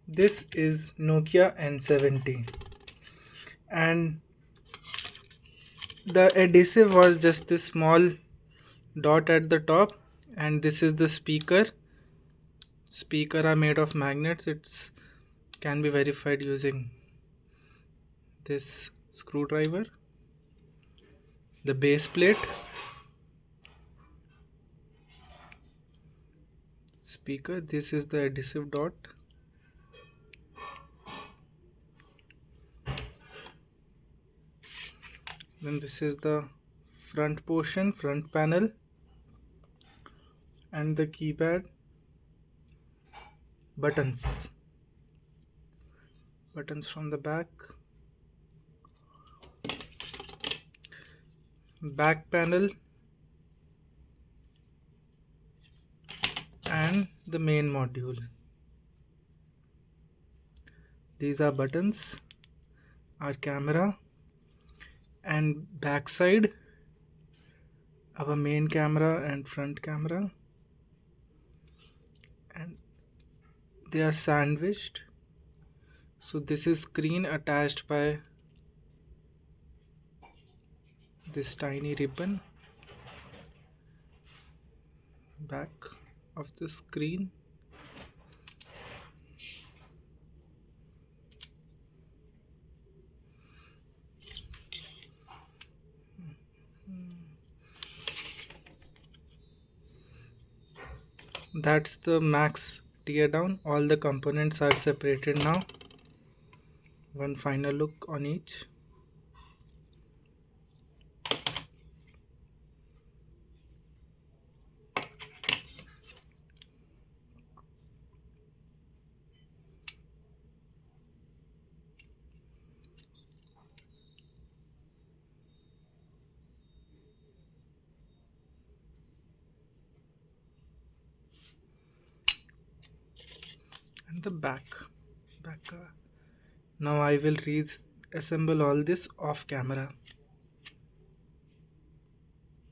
This is Nokia N70, and the adhesive was just this small dot at the top, and this is the speaker are made of magnets. It's can be verified using this screwdriver. The base plate, speaker, this is the adhesive dot. Then this is the front portion, front panel, and the keypad, buttons from the back panel, and the main module. These are buttons, our camera, and backside our main camera and front camera, and they are sandwiched. So this is screen attached by this tiny ribbon. Back of the screen, that's the max teardown. All the components are separated now. One final look on each. And the back. Now I will reassemble all this off camera.